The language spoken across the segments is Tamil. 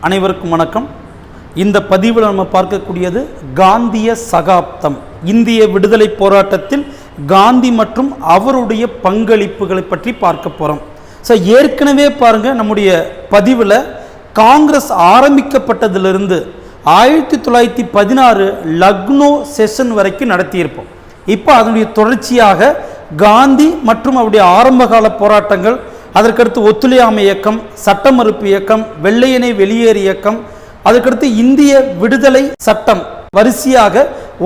அனைவருக்கும் வணக்கம். இந்த பதிவில் நம்ம பார்க்கக்கூடியது காந்திய சகாப்தம், இந்திய விடுதலை போராட்டத்தில் காந்தி மற்றும் அவருடைய பங்களிப்புகளை பற்றி பார்க்க போகிறோம். ஸோ ஏற்கனவே பாருங்கள், நம்முடைய பதிவில் காங்கிரஸ் ஆரம்பிக்கப்பட்டதிலிருந்து 1916 லக்னோ செஷன் வரைக்கும் நடத்தியிருப்போம். இப்போ அதனுடைய தொடர்ச்சியாக காந்தி மற்றும் அவருடைய ஆரம்பகால போராட்டங்கள், அதற்கடுத்து ஒத்துழையாமை இயக்கம், சட்ட மறுப்பு இயக்கம், வெள்ளையனே வெளியேறு இயக்கம், அதுக்கடுத்து இந்திய விடுதலை சட்டம், வரிசையாக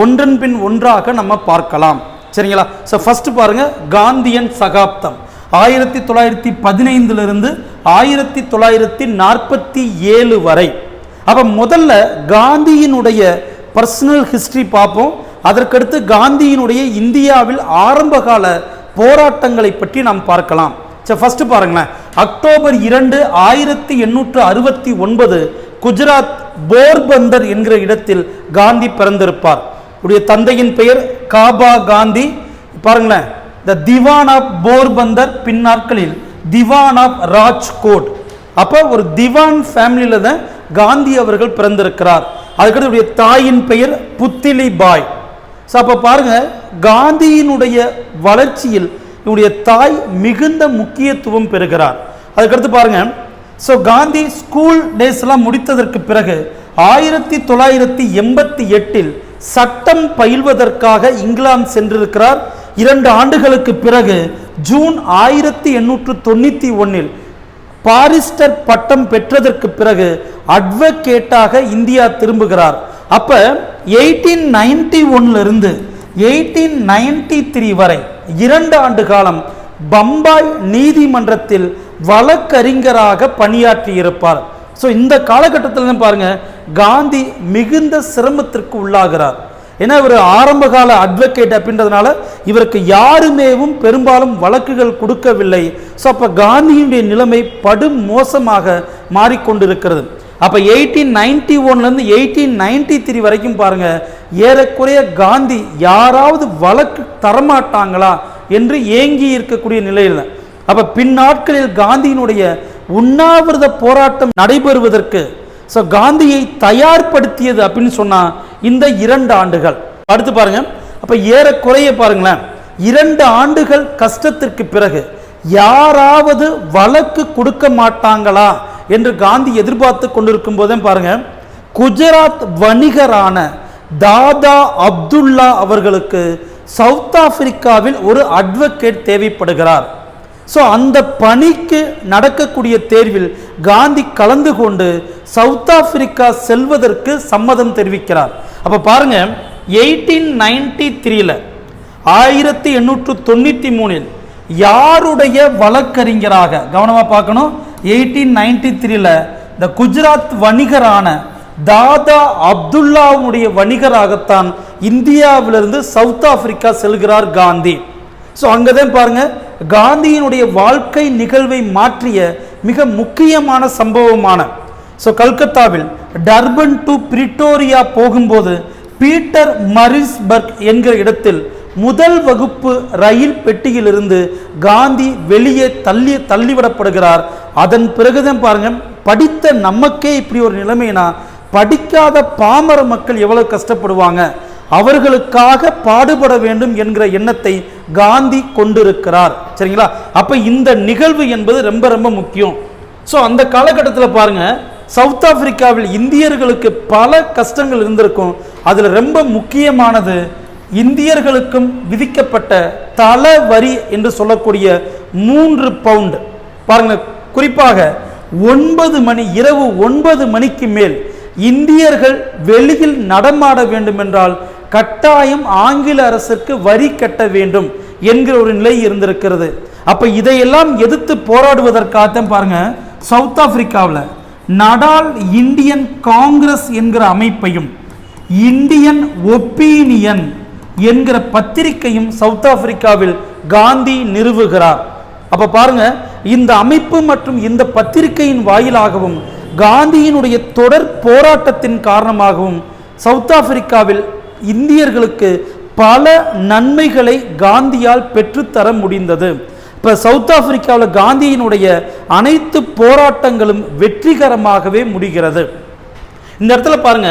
ஒன்றன் பின் ஒன்றாக நம்ம பார்க்கலாம். சரிங்களா? ஸோ ஃபர்ஸ்ட் பாருங்க, காந்தியன் சகாப்தம் 1915 1947 வரை. அப்போ முதல்ல காந்தியினுடைய பர்சனல் ஹிஸ்டரி பார்ப்போம். அதற்கடுத்து காந்தியினுடைய இந்தியாவில் ஆரம்பகால போராட்டங்களை பற்றி நாம் பார்க்கலாம். சரி, ஃபர்ஸ்ட் பாருங்களேன். அக்டோபர் 2 1869 குஜராத் போர்பந்தர் என்கிற இடத்தில் காந்தி பிறந்திருப்பார். உடைய தந்தையின் பெயர் காபா காந்தி. பாருங்களேன், த திவான் ஆஃப் போர்பந்தர், பின்னாட்களில் திவான் ஆஃப் ராஜ்கோட். அப்போ ஒரு திவான் ஃபேமிலியில தான் காந்தி அவர்கள் பிறந்திருக்கிறார். அதுக்கடுத்து தாயின் பெயர் புத்திலி பாய். ஸோ அப்போ பாருங்க, காந்தியினுடைய வளர்ச்சியில் இவருடைய தாய் மிகுந்த முக்கியத்துவம் பெறுகிறார். அதுக்கடுத்து பாருங்க, ஸோ காந்தி ஸ்கூல் டேஸ் எல்லாம் முடித்ததற்கு பிறகு 1988 சட்டம் பயில்வதற்காக இங்கிலாந்து சென்றிருக்கிறார். 2 ஆண்டுகளுக்கு பிறகு ஜூன் 1891 பாரிஸ்டர் பட்டம் பெற்றதற்கு பிறகு அட்வொகேட்டாக இந்தியா திரும்புகிறார். அப்ப 1891 இருந்து 1893 வரை 2 ஆண்டு காலம் பம்பாய் நீதிமன்றத்தில் வழக்கறிஞராக பணியாற்றி இருப்பார். ஸோ இந்த காலகட்டத்தில் பாருங்க, காந்தி மிகுந்த சிரமத்திற்கு உள்ளாகிறார். ஏன்னா இவர் ஆரம்பகால அட்வொகேட் அப்படின்றதுனால இவருக்கு யாருமேவும் பெரும்பாலும் வழக்குகள் கொடுக்கவில்லை. ஸோ அப்போ காந்தியினுடைய நிலைமை படும் மோசமாக மாறிக்கொண்டிருக்கிறது. அப்போ 1891 1893 வரைக்கும் பாருங்க, ஏறக்குறைய காந்தி யாராவது வழக்கு தரமாட்டாங்களா என்று ஏங்கி இருக்கக்கூடிய நிலையில். அப்ப பின்னாட்களில் காந்தியினுடைய உண்ணாவிரத போராட்டம் நடைபெறுவதற்கு காந்தியை தயார்படுத்தியது அப்படின்னு சொன்னா இந்த 2 ஆண்டுகள். அடுத்து பாருங்க, அப்ப ஏறக்குறைய பாருங்களேன், 2 ஆண்டுகள் கஷ்டத்திற்கு பிறகு யாராவது வழக்கு கொடுக்க மாட்டாங்களா என்று காந்தி எதிர்பார்த்து கொண்டிருக்கும் போதே பாருங்க, குஜராத் வணிகரான தாதா அப்துல்லா அவர்களுக்கு சவுத் ஆப்பிரிக்காவில் ஒரு அட்வொகேட் தேவைப்படுகிறார். ஸோ அந்த பணிக்கு நடக்கக்கூடிய தேர்வில் காந்தி கலந்து கொண்டு சவுத் ஆப்பிரிக்கா செல்வதற்கு சம்மதம் தெரிவிக்கிறார். அப்ப பாருங்க, 1893 1893 யாருடைய வழக்கறிஞராக, கவனமா பார்க்கணும், 1893 இந்த குஜராத் வணிகரான தாதா அப்துல்லாவுடைய வணிகராகத்தான் இந்தியாவிலிருந்து சவுத் ஆப்பிரிக்கா செல்கிறார் காந்தி. ஸோ அங்கதான் பாருங்க, காந்தியினுடைய வாழ்க்கை நிகழ்வை மாற்றிய மிக முக்கியமான சம்பவமான கல்கத்தாவில் டர்பன் டு பிரிட்டோரியா போகும்போது பீட்டர் மரிஸ்பர்க் என்கிற இடத்தில் முதல் வகுப்பு ரயில் பெட்டியிலிருந்து காந்தி வெளியே தள்ளிவிடப்படுகிறார். அதன் பிறகுதான் பாருங்க, படித்த நமக்கே இப்படி ஒரு நிலைமைனா படிக்காத பாமர மக்கள் எவ்வளவு கஷ்டப்படுவாங்க, அவர்களுக்காக பாடுபட வேண்டும் என்கிற எண்ணத்தை காந்தி கொண்டிருக்கிறார். சரிங்களா? அப்ப இந்த நிகழ்வு என்பது ரொம்ப ரொம்ப முக்கியம். ஸோ அந்த காலகட்டத்தில் பாருங்க, சவுத் ஆப்பிரிக்காவில் இந்தியர்களுக்கு பல கஷ்டங்கள் இருந்திருக்கும். அதுல ரொம்ப முக்கியமானது இந்தியர்களுக்கும் விதிக்கப்பட்ட தல வரி என்று சொல்லக்கூடிய 3 பவுண்ட். பாருங்க, குறிப்பாக 9 மணி, இரவு 9 மணிக்கு மேல் இந்தியர்கள் வெளியில் நடமாட வேண்டும் என்றால் கட்டாயம் ஆங்கில அரசுக்கு வரி கட்ட வேண்டும் என்கிற ஒரு நிலை இருந்திருக்கிறது. அப்ப இதையெல்லாம் எதிர்த்து போராடுவதற்காகத்தான் பாருங்க, சவுத் ஆப்பிரிக்காவில் நடால் இந்தியன் காங்கிரஸ் என்கிற அமைப்பையும் இந்தியன் ஒப்பீனியன் என்கிற பத்திரிகையும் சவுத் ஆப்பிரிக்காவில் காந்தி நிறுவுகிறார். அப்ப பாருங்க, இந்த அமைப்பு மற்றும் இந்த பத்திரிகையின் வாயிலாகவும் காந்தியினுடைய தொடர் போராட்டத்தின் காரணமாகவும் சவுத் ஆப்பிரிக்காவில் இந்தியர்களுக்கு பல நன்மைகளை காந்தியால் பெற்றுத்தர முடிந்தது. இப்போ சவுத் ஆப்பிரிக்காவில் காந்தியினுடைய அனைத்து போராட்டங்களும் வெற்றிகரமாகவே முடிகிறது. இந்த இடத்துல பாருங்க,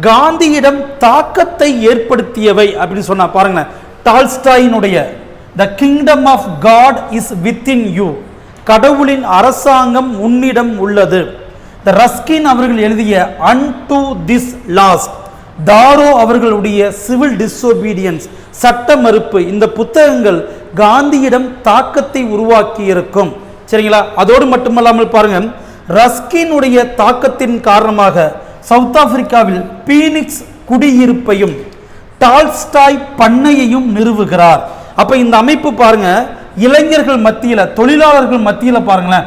காந்தியிடம் தாக்கத்தை ஏற்படுத்தியவை அப்படின்னு சொன்னா பாருங்க, டால்ஸ்டாயினுடைய the kingdom of God is within you, கடவுளின் அரசாங்கம் உன்னிடம் உள்ளது. ரஸ்கின் அவர்கள் எழுதிய அன்டு திஸ் லாஸ்ட், தாரோ அவர்களுடைய சிவில் டிஸ்ஓபீடியன்ஸ், சட்ட மறுப்பு, இந்த புத்தகங்கள் காந்தியிடம் தாக்கத்தை உருவாக்கி இருக்கும். சரிங்களா? அதோடு மட்டுமல்லாமல் பாருங்க, ரஸ்கினுடைய தாக்கத்தின் காரணமாக சவுத் ஆப்பிரிக்காவில் பீனிக்ஸ் குடியிருப்பையும் டால்ஸ்டாய் பண்ணையையும் நிறுவுகிறார். அப்ப இந்த அமைப்பு பாருங்க, இளைஞர்கள் மத்தியில, தொழிலாளர்கள் மத்தியில பாருங்களேன்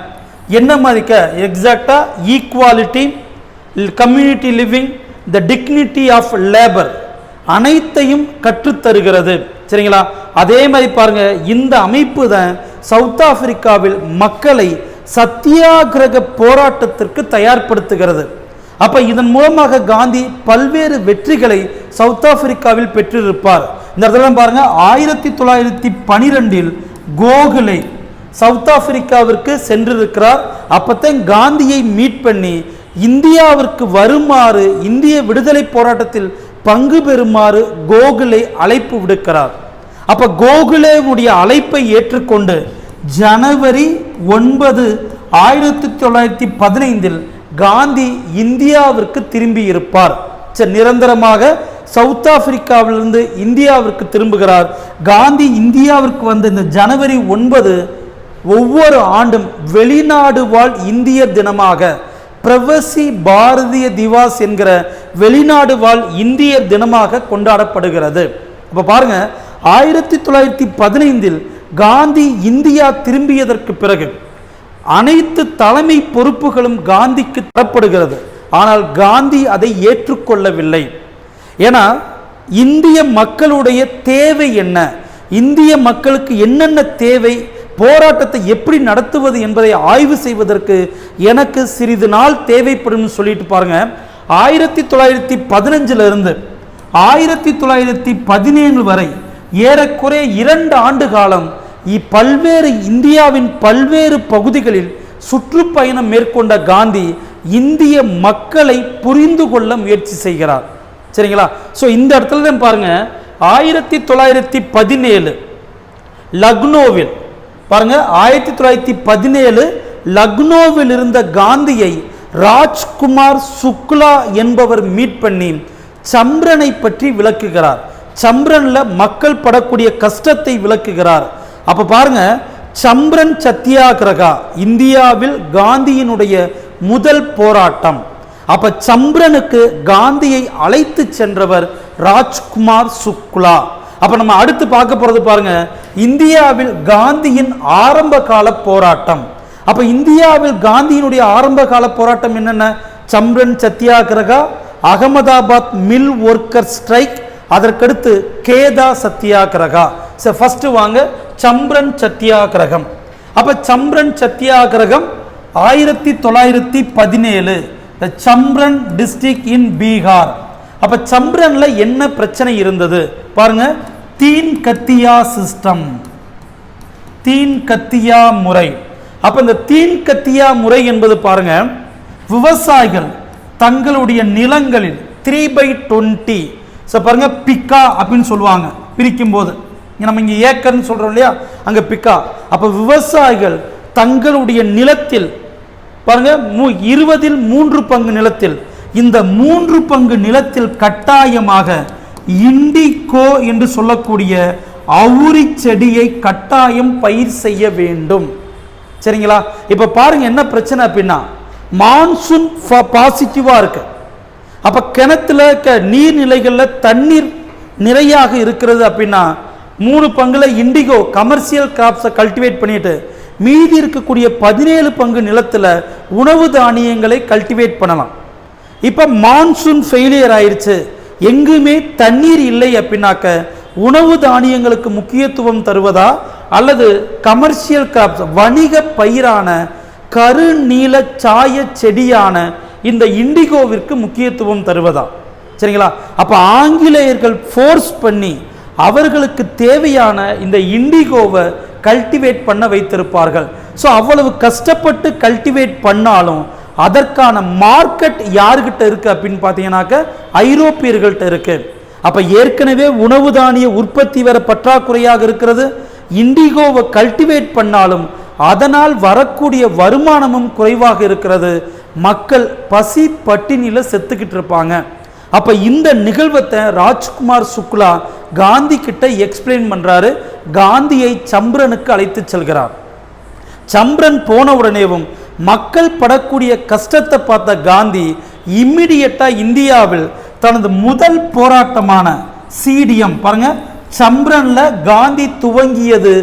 என்ன மாதிரிக்க எக்ஸாக்டா equality, community living, the dignity of labour அனைத்தையும் கற்றுத்தருகிறது. சரிங்களா? அதே மாதிரி பாருங்க, இந்த அமைப்பு தான் சவுத் ஆப்பிரிக்காவில் மக்களை சத்தியாகிரக போராட்டத்திற்கு தயார்படுத்துகிறது. அப்ப இதன் மூலமாக காந்தி பல்வேறு வெற்றிகளை சவுத் ஆப்பிரிக்காவில் பெற்றிருப்பார். இந்த இடத்துல பாருங்க, 1912 கோகலே சவுத் ஆப்பிரிக்காவிற்கு சென்றிருக்கிறார். அப்பத்தான் காந்தியை மீட் பண்ணி இந்தியாவிற்கு வருமாறு, இந்திய விடுதலை போராட்டத்தில் பங்கு பெறுமாறு கோகலே அழைப்பு விடுக்கிறார். அப்ப கோகலேவுடைய அழைப்பை ஏற்றுக்கொண்டு ஜனவரி 9, 1915 காந்தி இந்தியாவிற்கு திரும்பி இருப்பார். நிரந்தரமாக சவுத் ஆப்பிரிக்காவிலிருந்து இந்தியாவிற்கு திரும்புகிறார். காந்தி இந்தியாவிற்கு வந்த இந்த ஜனவரி 9 ஒவ்வொரு ஆண்டும் வெளிநாடு வாழ் இந்திய தினமாக, பிரவசி பாரதிய திவாஸ் என்கிற வெளிநாடு வாழ் இந்திய தினமாக கொண்டாடப்படுகிறது. அப்ப பாருங்க, 1915 காந்தி இந்தியா திரும்பியதற்கு பிறகு அனைத்து தலைமை பொறுப்புகளும் காந்திக்கு தரப்படுகிறது. ஆனால் காந்தி அதை ஏற்றுக்கொள்ளவில்லை. ஏன்னா இந்திய மக்களுடைய தேவை என்ன, இந்திய மக்களுக்கு என்னென்ன தேவை, போராட்டத்தை எப்படி நடத்துவது என்பதை ஆய்வு செய்வதற்கு எனக்கு சிறிது நாள் தேவைப்படும் சொல்லிட்டு பாருங்க, 1915 இருந்து 1917 வரை ஏறக்குறைய 2 ஆண்டு காலம் பல்வேறு இந்தியாவின் பல்வேறு பகுதிகளில் சுற்றுப்பயணம் மேற்கொண்ட காந்தி இந்திய மக்களை புரிந்து கொள்ள முயற்சி செய்கிறார். சரிங்களா? ஸோ இந்த இடத்துல தான் பாருங்க, 1917 லக்னோவில் பாருங்க, 1917 லக்னோவில் இருந்த காந்தியை ராஜ்குமார் சுக்லா என்பவர் மீட் பண்ணி சம்பிரனை பற்றி விளக்குகிறார். சம்பிரன்ல மக்கள் படக்கூடிய கஷ்டத்தை விளக்குகிறார். அப்ப பாருங்க, சம்பிரன் சத்தியாகிரகா இந்தியாவில் காந்தியினுடைய முதல் போராட்டம். அப்ப சம்பிரனுக்கு காந்தியை அழைத்து சென்றவர் ராஜ்குமார் சுக்லா. அப்ப நம்ம அடுத்து பார்க்க போறது பாருங்க, இந்தியாவில் காந்தியின் ஆரம்ப கால போராட்டம். அப்ப இந்தியாவில் காந்தியினுடைய ஆரம்ப கால போராட்டம் என்னென்ன? Champaran satyagraha, Ahmedabad mill worker strike, அதற்கடுத்து கேதா சத்தியாகிரகா. ஃபர்ஸ்ட் வாங்க, சம்பிரன் சத்தியாகிரகம். அப்ப சம்பிரன் சத்தியாகிரகம் 1917 சம்பிரன் டிஸ்ட்ரிக்ட் இன் பீகார். அப்ப சம்பிரன்ல என்ன பிரச்சனை இருந்தது பாருங்க, தீன் கத்தியா சிஸ்டம், தீன் கத்தியா முறை. அப்ப இந்த தீன் கத்தியா முறை என்பது பாருங்க, விவசாயிகள் தங்களுடைய நிலங்களில் 3/20 பாருங்க, பிக்கா அப்படின்னு சொல்லுவாங்க பிரிக்கும் போது, நம்ம இங்க ஏக்கர்னு சொல்றோம் இல்லையா, அங்க பிக்கா. அப்ப விவசாயிகள் தங்களுடைய நிலத்தில் பாருங்க 20 பங்கு நிலத்தில், இந்த 3 பங்கு நிலத்தில் கட்டாயமாக இண்டிகோ என்று சொல்லக்கூடிய அவுரி செடியை கட்டாயம் பயிர் செய்ய வேண்டும். சரிங்களா? இப்ப பாருங்க என்ன பிரச்சனை அப்படின்னா, மான்சூன் பாசிட்டிவா இருக்கு. அப்ப கிணத்துல நீர்நிலைகள்ல தண்ணீர் நிறையாக இருக்கிறது அப்படின்னா 3 பங்குல இண்டிகோ கமர்ஷியல் கிராப்ஸை கல்டிவேட் பண்ணிட்டு மீதி இருக்கக்கூடிய 17 பங்கு நிலத்துல உணவு தானியங்களை கல்டிவேட் பண்ணலாம். இப்ப மான்சூன் ஃபெயிலியர் ஆயிருச்சு, எங்குமே தண்ணீர் இல்லை அப்படின்னாக்க உணவு தானியங்களுக்கு முக்கியத்துவம் தருவதா அல்லது கமர்ஷியல் கிராப்ஸ் வணிக பயிரான கருநீல சாய செடியான இந்த இண்டிகோவிற்கு முக்கியத்துவம் தருவதா? சரிங்களா? அப்ப ஆங்கிலேயர்கள் ஃபோர்ஸ் பண்ணி அவர்களுக்கு தேவையான இந்த இண்டிகோவை கல்டிவேட் பண்ண வைத்திருப்பார்கள். ஸோ அவ்வளவு கஷ்டப்பட்டு கல்டிவேட் பண்ணாலும் அதற்கான மார்க்கெட் யாருக்கிட்ட இருக்கு அப்படின்னு பார்த்தீங்கன்னாக்க ஐரோப்பியர்கள்ட்ட இருக்கு. அப்ப ஏற்கனவே உணவு தானிய உற்பத்தி வேற பற்றாக்குறையாக இருக்கிறது. இண்டிகோவை கல்டிவேட் பண்ணாலும் அதனால் வரக்கூடிய வருமானமும் குறைவாக இருக்கிறது. மக்கள் பசி பட்டினியில செத்துக்கிட்டு இருப்பாங்க. அப்ப இந்த நிகழ்வத்தை ராஜ்குமார் சுக்லா காந்தி கிட்ட எக்ஸ்பிளைன் பண்றாரு. காந்தியை சம்பிரனுக்கு அழைத்து செல்கிறார். சம்பிரன் போன உடனேவும் மக்கள் படக்கூடிய கஷ்டத்தை பார்த்த காந்தி இம்மிடியட்டா இந்தியாவில் தனது முதல் போராட்டமான சிடிஎம் பாருங்க, சம்பிரன்ல காந்தி துவங்கியது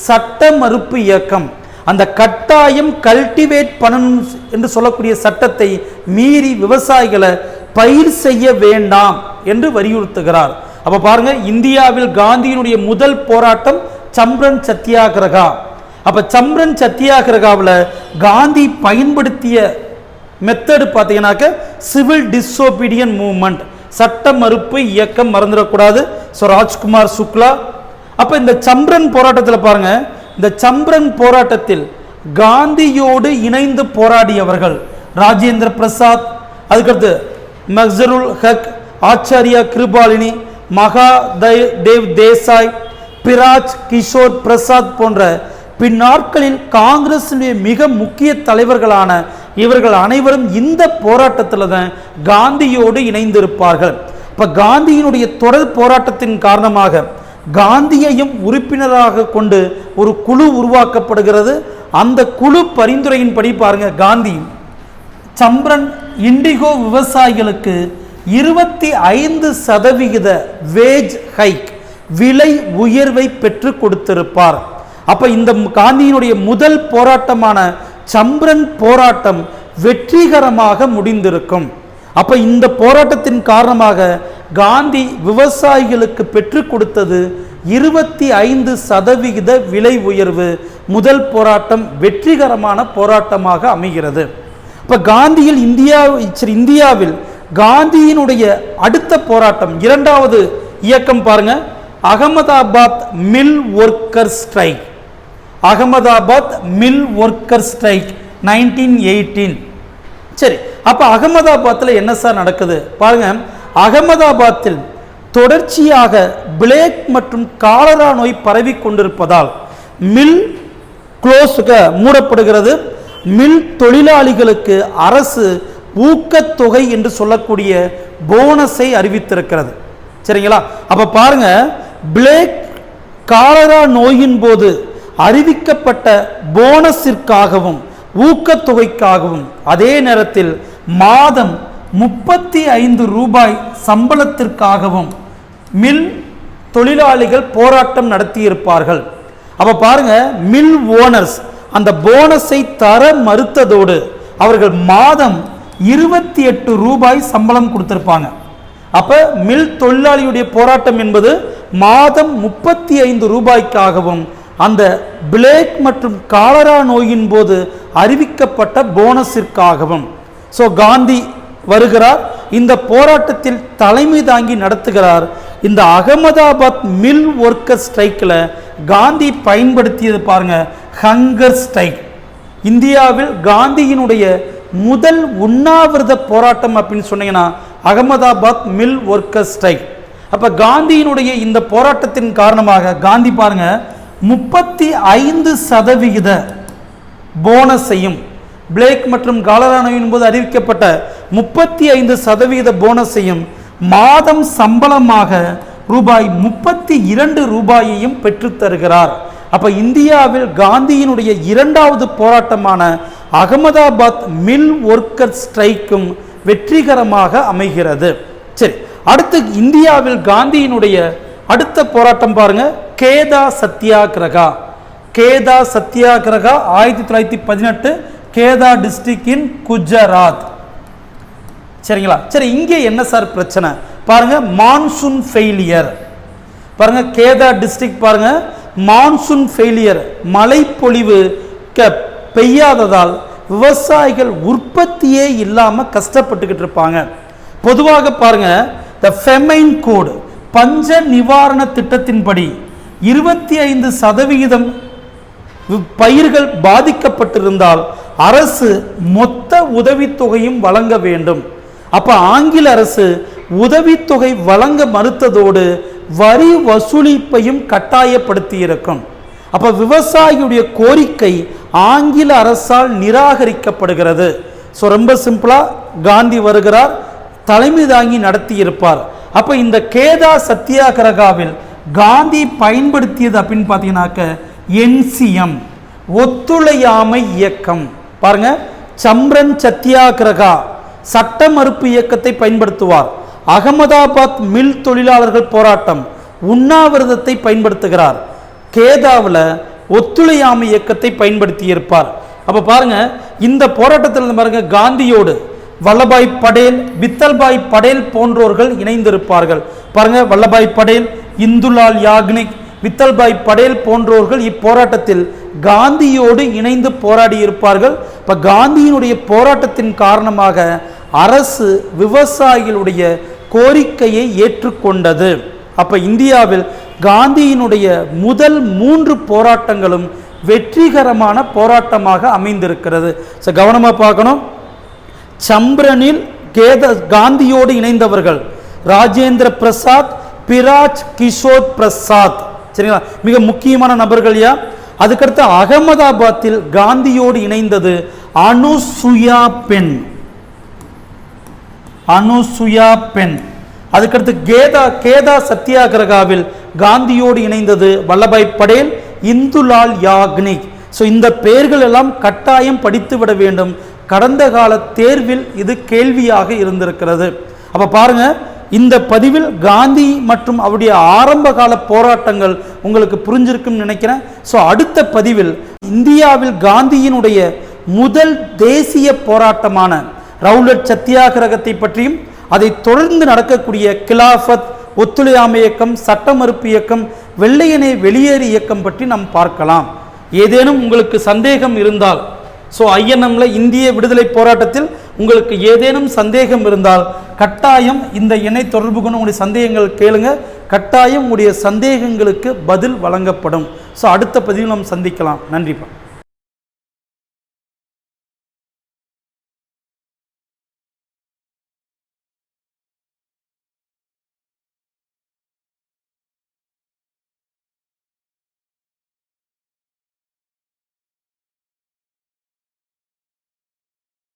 சட்ட மறுப்பு இயக்கம். அந்த கட்டாயம் கல்டிவேட் பண்ணணும் என்று சொல்லக்கூடிய சட்டத்தை மீறி விவசாயிகளை பயிர் செய்ய வேண்டாம் என்று வலியுறுத்துகிறார். அப்ப பாருங்க, இந்தியாவில் காந்தியினுடைய முதல் போராட்டம் சம்பிரன் சத்தியாகிரகா. அப்ப சம்பிரன் சத்தியாகிரகாவில் காந்தி பயன்படுத்திய மெத்தடு பார்த்தீங்கன்னாக்க சிவில் டிசோபீடியன் மூவ்மெண்ட், சட்ட மறுப்பு இயக்கம், மறந்துடக்கூடாது. ஸோ ராஜ்குமார் சுக்லா. அப்ப இந்த சம்பிரன் போராட்டத்தில் பாருங்க, இந்த சம்பிரன் போராட்டத்தில் காந்தியோடு இணைந்து போராடியவர்கள் ராஜேந்திர பிரசாத், அதுக்கடுத்து மக்சருல் ஹக், ஆச்சாரியா கிருபாலினி, மகாதேவ் தேசாய், பிராஜ் கிஷோர் பிரசாத் போன்ற பின்னாட்களில் காங்கிரஸினுடைய மிக முக்கிய தலைவர்களான இவர்கள் அனைவரும் இந்த போராட்டத்தில் தான் காந்தியோடு இணைந்திருப்பார்கள். இப்ப காந்தியினுடைய தொடர் போராட்டத்தின் காரணமாக காந்தியையும் உறுப்பினராக கொண்டு ஒரு குழு உருவாக்கப்படுகிறது. அந்த குழு பரிந்துரையின்படி பாருங்க, காந்தி சம்பிரன் இண்டிகோ விவசாயிகளுக்கு 25% வேஜ் ஹைக், விலை உயர்வை பெற்று கொடுத்திருப்பார். அப்ப இந்த காந்தியினுடைய முதல் போராட்டமான சம்பிரன் போராட்டம் வெற்றிகரமாக முடிந்திருக்கும். அப்ப இந்த போராட்டத்தின் காரணமாக காந்தி விவசாயிகளுக்கு பெற்றுக் கொடுத்தது 25% விலை உயர்வு. முதல் போராட்டம் வெற்றிகரமான போராட்டமாக அமைகிறது. இப்ப காந்தியில் இந்தியாவில் காந்தியினுடைய அடுத்த போராட்டம், இரண்டாவது இயக்கம் பாருங்க, Ahmedabad mill worker strike. Ahmedabad mill worker strike 1918. சரி, அப்ப அகமதாபாத்தில் என்ன சார் நடக்குது பாருங்க. அகமதாபாத்தில் தொடர்ச்சியாக பிளேக் மற்றும் காலரா நோய் பரவி கொண்டிருப்பதால் மில் க்ளோஸுக்கு மூடப்படுகிறது. மில் தொழிலாளிகளுக்கு அரசு ஊக்கத்தொகை என்று சொல்லக்கூடிய போனஸை அறிவித்திருக்கிறது. சரிங்களா? அப்ப பாருங்க, பிளேக் காலரா நோயின் போது அறிவிக்கப்பட்ட போனஸிற்காகவும் ஊக்கத்தொகைக்காகவும் அதே நேரத்தில் மாதம் 35 ரூபாய் சம்பளத்திற்காகவும் மில் தொழிலாளிகள் போராட்டம் நடத்தியிருப்பார்கள். அப்ப பாருங்க, மில் ஓனர்ஸ் அந்த போனஸை தர மறுத்ததோடு அவர்கள் மாதம் 28 ரூபாய் சம்பளம் கொடுத்திருப்பாங்க. அப்ப மில் தொழிலாளியுடைய போராட்டம் என்பது மாதம் 35 ரூபாய்க்காகவும் அந்த பிளேக் மற்றும் காலரா நோயின் போது அறிவிக்கப்பட்ட போனஸிற்காகவும். ஸோ காந்தி வருகிறார், இந்த போராட்டத்தில் தலைமை தாங்கி நடத்துகிறார். இந்த அகமதாபாத் மில் ஒர்க்கர் ஸ்ட்ரைக்கில் காந்தி பயன்படுத்தியது பாருங்க, ஹங்கர் ஸ்ட்ரைக். இந்தியாவில் காந்தியினுடைய முதல் உண்ணாவிரத போராட்டம் அப்படின்னு சொன்னீங்கன்னா அகமதாபாத் மில் ஒர்க்கர் ஸ்ட்ரைக். அப்ப காந்தியினுடைய இந்த போராட்டத்தின் காரணமாக காந்தி பாருங்க 35% போனஸையும், பிளேக் மற்றும் காலரா நோயின் போது அறிவிக்கப்பட்ட 35% போனஸையும், மாதம் சம்பளமாக ரூபாய் 32 ரூபாயையும் பெற்றுத் தருகிறார். அப்ப இந்தியாவில் காந்தியினுடைய இரண்டாவது போராட்டமான அகமதாபாத் மில் ஒர்க்கர் ஸ்ட்ரைக்கும் வெற்றிகரமாக அமைகிறது. சரி, அடுத்து இந்தியாவில் காந்தியினுடைய அடுத்த போராட்டம் பாருங்க, கேதா சத்தியாகிரகா. Kheda satyagraha 1918, Kheda district in Gujarat. சரிங்களா? சரி, இங்கே என்ன சார் பிரச்சனை பாருங்க, மான்சூன் ஃபெயிலியர். பாருங்க, கேதா டிஸ்ட்ரிக்ட் பாருங்க, மான்சூன் ஃபெயிலியர், மழை பொழிவு பெய்யாததால் விவசாயிகள் உற்பத்தியே இல்லாம கஷ்டப்பட்டுக்கிட்டு இருப்பாங்க. பொதுவாக பாருங்க, த ஃபெமைன் கோட், பஞ்ச நிவாரண திட்டத்தின்படி 25% பயிர்கள் பாதிக்கப்பட்டிருந்தால் அரசு மொத்த உதவித்தொகையும் வழங்க வேண்டும். அப்ப ஆங்கில அரசு உதவித்தொகை வழங்க மறுத்ததோடு வரி வசூலிப்பையும் கட்டாயப்படுத்தி இருக்கும். அப்ப விவசாயியுடைய கோரிக்கை ஆங்கில அரசால் நிராகரிக்கப்படுகிறது. ஸோ ரொம்ப சிம்பிளா காந்தி வருகிறார், தலைமை தாங்கி நடத்தி இருப்பார். அப்ப இந்த கேதா சத்தியாகிரகாவில் காந்தி பயன்படுத்தியது அப்படின்னு பார்த்தீங்கன்னாக்க என்சிஎம், ஒத்துழையாமை இயக்கம். பாருங்க, சம்ரன் சத்தியாகிரகா சட்ட மறுப்பு இயக்கத்தை பயன்படுத்துவார். அகமதாபாத் மில் தொழிலாளர்கள் போராட்டம், உண்ணாவிரதத்தை பயன்படுத்துகிறார். கேதாவில் ஒத்துழையாமை இயக்கத்தை பயன்படுத்தி இருப்பார். அப்ப பாருங்க, இந்த போராட்டத்தில் பாருங்க காந்தியோடு வல்லபாய் படேல், வித்தல்பாய் படேல் போன்றோர்கள் இணைந்திருப்பார்கள். பாருங்க, வல்லபாய் படேல், இந்துலால் யாக்னிக், வித்தல்பாய் படேல் போன்றோர்கள் இப்போராட்டத்தில் காந்தியோடு இணைந்து போராடி இருப்பார்கள். இப்ப காந்தியினுடைய போராட்டத்தின் காரணமாக அரசு விவசாயிகளுடைய கோரிக்கையை ஏற்றுக்கொண்டது. அப்ப இந்தியாவில் காந்தியினுடைய முதல் 3 போராட்டங்களும் வெற்றிகரமான போராட்டமாக அமைந்திருக்கிறது. கவனமா பார்க்கணும். சம்ரனில் காந்தியோடு இணைந்தவர்கள் ராஜேந்திர பிரசாத், பிராஜ் கிஷோர் பிரசாத், சரிங்களா, மிக முக்கியமான நபர்கள். அதுக்கடுத்து அகமதாபாத்தில் காந்தியோடு இணைந்தது அனுசுயா பென். அதுக்கடுத்து கேதா சத்தியாகிரகாவில் காந்தியோடு இணைந்தது வல்லபாய் படேல், இந்துலால் யாக்னிக். ஸோ இந்த பெயர்கள் எல்லாம் கட்டாயம் படித்து விட வேண்டும். கடந்த கால தேர்வில் இது கேள்வியாக இருந்திருக்கிறது. அப்ப பாருங்க, இந்த பதிவில் காந்தி மற்றும் அவருடைய ஆரம்ப கால போராட்டங்கள் உங்களுக்கு புரிஞ்சிருக்கும் நினைக்கிறேன். ஸோ அடுத்த பதிவில் இந்தியாவில் காந்தியினுடைய முதல் தேசிய போராட்டமான ரவுலட் சத்தியாகிரகத்தை பற்றியும், அதை தொடர்ந்து நடக்கக்கூடிய கிலாஃபத், ஒத்துழையாமை இயக்கம், சட்ட மறுப்பு இயக்கம், வெள்ளையனே வெளியேறு இயக்கம் பற்றி நாம் பார்க்கலாம். ஏதேனும் உங்களுக்கு சந்தேகம் இருந்தால், ஸோ ஐஎன்எம்ல இந்திய விடுதலை போராட்டத்தில் உங்களுக்கு ஏதேனும் சந்தேகம் இருந்தால் கட்டாயம் இந்த எண்ணை தொடர்பு கொண்டு உங்களுடைய சந்தேகங்கள் கேளுங்க. கட்டாயம் உங்களுடைய சந்தேகங்களுக்கு பதில் வழங்கப்படும். ஸோ அடுத்த பதிவில் நாம் சந்திக்கலாம். நன்றிப்பா.